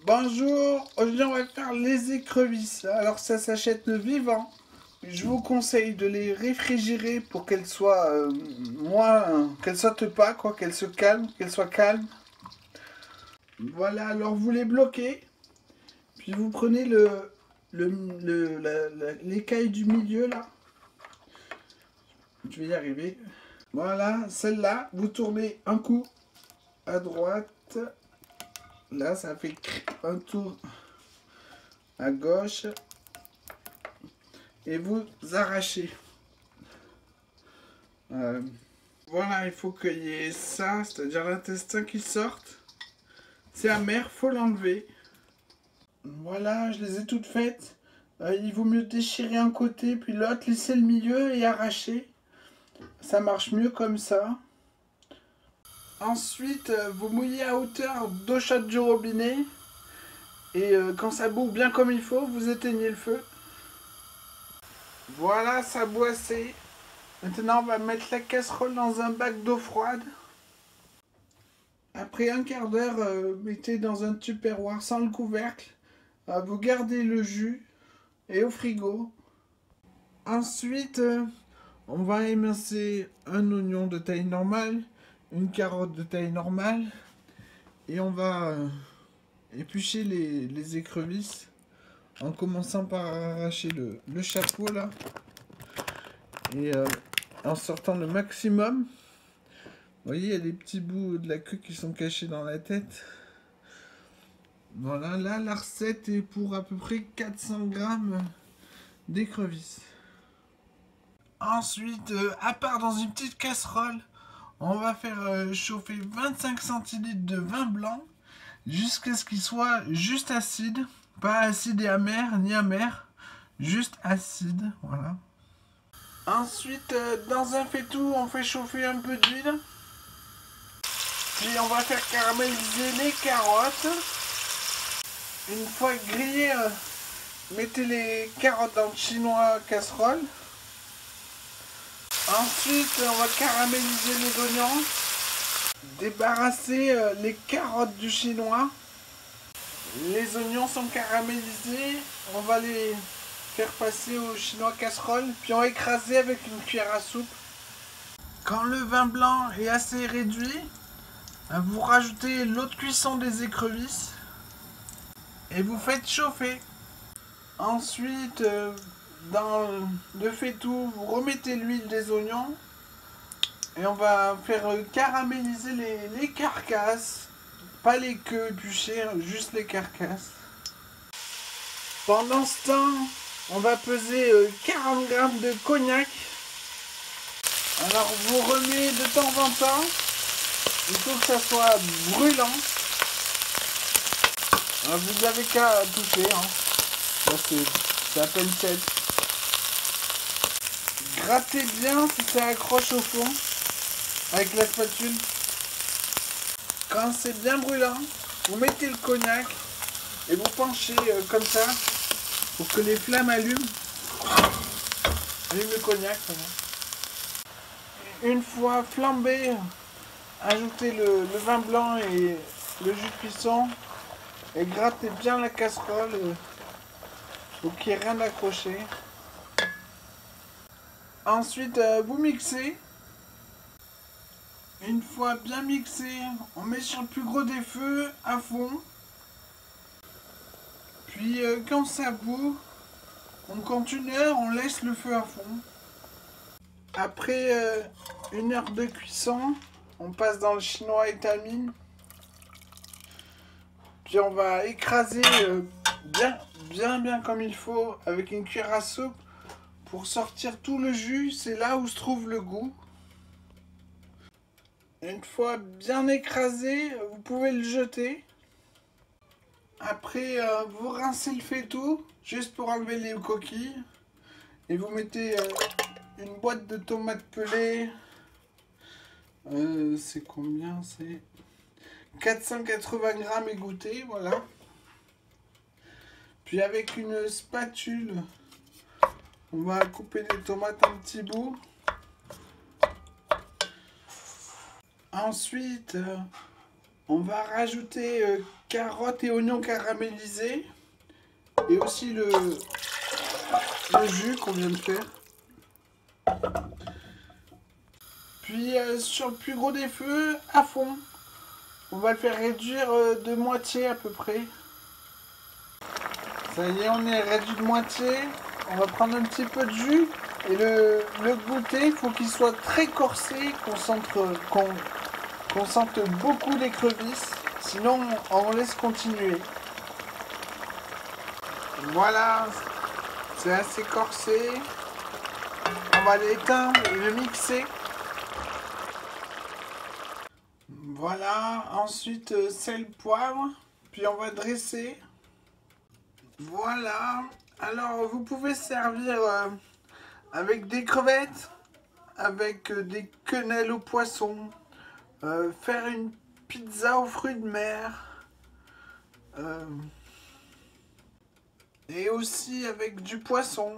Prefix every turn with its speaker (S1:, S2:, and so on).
S1: Bonjour, aujourd'hui on va faire les écrevisses. Alors ça s'achète vivant. Je vous conseille de les réfrigérer pour qu'elles soient moins, qu'elles sautent pas, quoi, qu'elles se calment, qu'elles soient calmes. Voilà, alors vous les bloquez, puis vous prenez l'écaille du milieu là. Je vais y arriver. Voilà, celle-là, vous tournez un coup à droite. Là, ça fait un tour à gauche. Et vous arrachez. Voilà, il faut qu'il y ait ça, c'est-à-dire l'intestin qui sorte. C'est amer, faut l'enlever. Voilà, je les ai toutes faites. Il vaut mieux déchirer un côté, puis l'autre, laisser le milieu et arracher. Ça marche mieux comme ça. Ensuite, vous mouillez à hauteur d'eau chaude du robinet. Et quand ça bout bien comme il faut, vous éteignez le feu. Voilà, ça bout assez. Maintenant, on va mettre la casserole dans un bac d'eau froide. Après un quart d'heure, mettez dans un tupperware sans le couvercle. Vous gardez le jus et au frigo. Ensuite, on va émincer un oignon de taille normale, une carotte de taille normale. Et on va éplucher les écrevisses en commençant par arracher le chapeau là. Et en sortant le maximum. Vous voyez, il y a des petits bouts de la queue qui sont cachés dans la tête. Voilà, là, la recette est pour à peu près 400 grammes d'écrevisses. Ensuite, à part dans une petite casserole, on va faire chauffer 25 centilitres de vin blanc jusqu'à ce qu'il soit juste acide. Pas acide et amer, ni amer, juste acide, voilà. Ensuite, dans un faitout, on fait chauffer un peu d'huile. Puis on va faire caraméliser les carottes. Une fois grillées, mettez les carottes dans le chinois casserole. Ensuite, on va caraméliser les oignons. Débarrasser les carottes du chinois. Les oignons sont caramélisés. On va les faire passer au chinois casserole. Puis on va écraser avec une cuillère à soupe. Quand le vin blanc est assez réduit, vous rajoutez l'eau de cuisson des écrevisses et vous faites chauffer. Ensuite, dans le faitout, vous remettez l'huile des oignons et on va faire caraméliser les carcasses, pas les queues épluchées, juste les carcasses. Pendant ce temps, on va peser 40 grammes de cognac. Alors vous remuez de temps en temps. Il faut que ça soit brûlant. Vous avez qu'à toucher. Là, c'est à peine sec. Grattez bien si ça accroche au fond avec la spatule. Quand c'est bien brûlant, vous mettez le cognac et vous penchez comme ça pour que les flammes allument. Allume le cognac. Une fois flambé, ajoutez le vin blanc et le jus de cuisson et grattez bien la casserole pour qu'il n'y ait rien d'accroché. Ensuite, vous mixez. Une fois bien mixé, on met sur le plus gros des feux à fond. Puis quand ça bout, on compte 1 heure, on laisse le feu à fond. Après 1 heure de cuisson, on passe dans le chinois étamine. Puis on va écraser bien comme il faut avec une cuillère à soupe pour sortir tout le jus. C'est là où se trouve le goût. Une fois bien écrasé, vous pouvez le jeter. Après, vous rincez le faitout juste pour enlever les coquilles. Et vous mettez une boîte de tomates pelées. C'est combien? C'est 480 grammes égouttés, voilà. Puis avec une spatule, on va couper les tomates en petits bouts. Ensuite, On va rajouter carottes et oignons caramélisés. Et aussi le jus qu'on vient de faire. Puis sur le plus gros des feux, à fond. On va le faire réduire de moitié à peu près. Ça y est, on est réduit de moitié. On va prendre un petit peu de jus. Et le goûter, il faut qu'il soit très corsé, qu'on sente beaucoup l'écrevisse. Sinon, on laisse continuer. Voilà, c'est assez corsé. On va l'éteindre et le mixer. Voilà, ensuite sel, poivre, puis on va dresser. Voilà, alors vous pouvez servir avec des crevettes, avec des quenelles au poisson, faire une pizza aux fruits de mer, et aussi avec du poisson.